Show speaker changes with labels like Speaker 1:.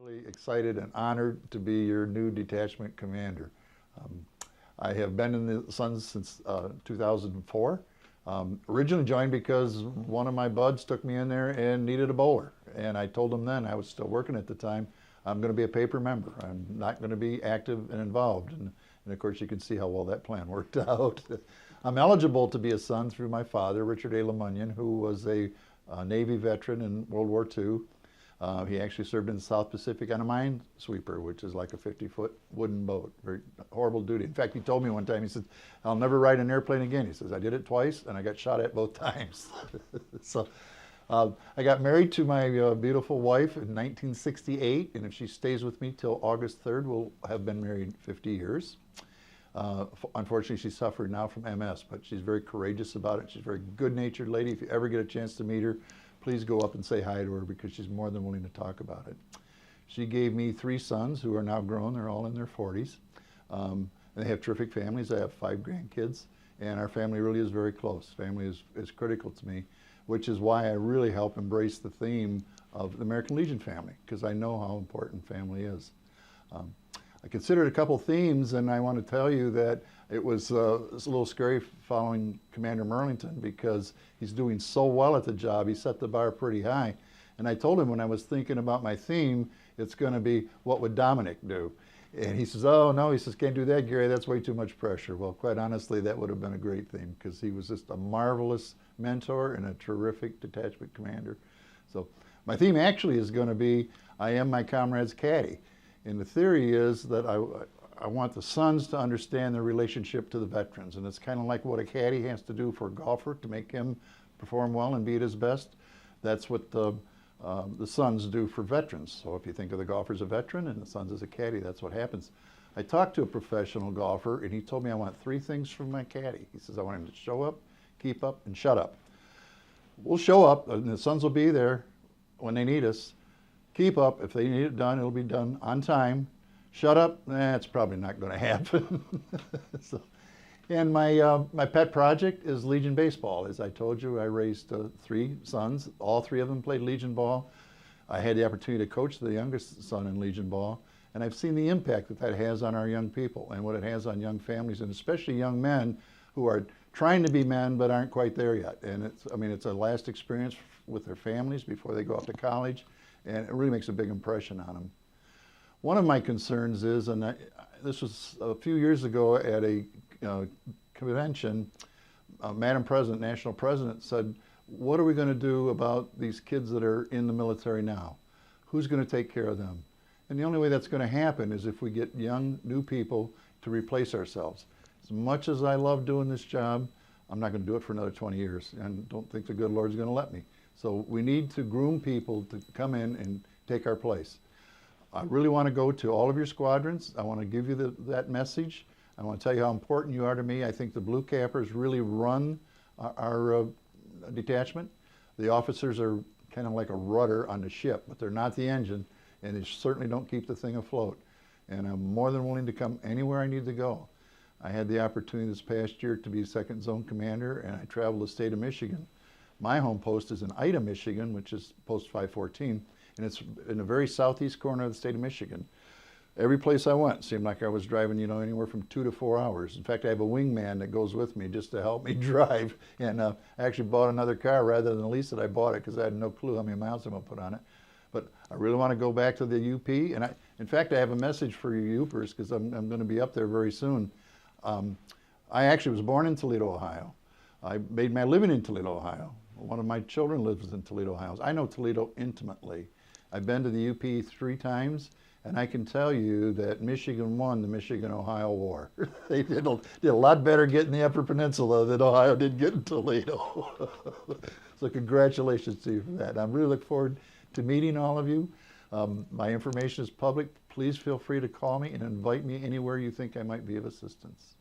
Speaker 1: Really excited and honored to be your new detachment commander. Um, I have been in the Suns since 2004. Originally joined because one of my buds took me in there and needed a bowler. And I told him then, I was still working at the time, I'm going to be a paper member. I'm not going to be active and involved. And of course, you can see how well that plan worked out. I'm eligible to be a son through my father, Richard A. Lamunyon, who was a Navy veteran in World War II. He actually served in the South Pacific on a minesweeper, which is like a 50-foot wooden boat. Very horrible duty. In fact, he told me one time, he said, I'll never ride an airplane again. He says, I did it twice and I got shot at both times. So I got married to my beautiful wife in 1968, and if she stays with me till August 3rd, we'll have been married 50 years. Unfortunately, she suffered now from MS, but she's very courageous about it. She's a very good-natured lady. If you ever get a chance to meet her, please go up and say hi to her because she's more than willing to talk about it. She gave me 3 sons who are now grown. They're all in their 40s. They have terrific families. I have 5 grandkids, and our family really is very close. Family is critical to me, which is why I really help embrace the theme of the American Legion family, because I know how important family is. I considered a couple themes, and I want to tell you that it was a little scary following Commander Merlington because he's doing so well at the job. He set the bar pretty high. And I told him when I was thinking about my theme, it's going to be, what would Dominic do? And he says, oh, no, he says, can't do that, Gary. That's way too much pressure. Well, quite honestly, that would have been a great theme because he was just a marvelous mentor and a terrific detachment commander. So my theme actually is going to be, I am my comrade's caddy. And the theory is that I want the sons to understand their relationship to the veterans. And it's kind of like what a caddy has to do for a golfer to make him perform well and be at his best. That's what the sons do for veterans. So if you think of the golfer as a veteran and the sons as a caddy, that's what happens. I talked to a professional golfer, and he told me I want 3 things from my caddy. He says I want him to show up, keep up, and shut up. We'll show up, and the sons will be there when they need us. Keep up, if they need it done, it'll be done on time. Shut up, it's probably not going to happen. And my pet project is Legion Baseball. As I told you, I raised 3 sons. All 3 of them played Legion Ball. I had the opportunity to coach the youngest son in Legion Ball, and I've seen the impact that that has on our young people and what it has on young families, and especially young men who are trying to be men but aren't quite there yet. And it's a last experience with their families before they go off to college. And it really makes a big impression on them. One of my concerns is, and this was a few years ago at a convention, Madam President, National President said, what are we going to do about these kids that are in the military now? Who's going to take care of them? And the only way that's going to happen is if we get young, new people to replace ourselves. As much as I love doing this job, I'm not going to do it for another 20 years, and don't think the good Lord's going to let me. So we need to groom people to come in and take our place. I really want to go to all of your squadrons. I want to give you that message. I want to tell you how important you are to me. I think the Blue Cappers really run our detachment. The officers are kind of like a rudder on the ship, but they're not the engine, and they certainly don't keep the thing afloat. And I'm more than willing to come anywhere I need to go. I had the opportunity this past year to be second zone commander, and I traveled the state of Michigan. My home post is in Ida, Michigan, which is post 514, and it's in the very southeast corner of the state of Michigan. Every place I went seemed like I was driving, anywhere from 2 to 4 hours. In fact, I have a wingman that goes with me just to help me drive, and I actually bought another car rather than lease it. I bought it because I had no clue how many miles I'm going to put on it. But I really want to go back to the UP, and in fact, I have a message for you Upers because I'm going to be up there very soon. I actually was born in Toledo, Ohio. I made my living in Toledo, Ohio. One of my children lives in Toledo, Ohio. I know Toledo intimately. I've been to the UP 3 times, and I can tell you that Michigan won the Michigan-Ohio War. They did a lot better getting the Upper Peninsula than Ohio did getting Toledo. So congratulations to you for that. I really look forward to meeting all of you. My information is public. Please feel free to call me and invite me anywhere you think I might be of assistance.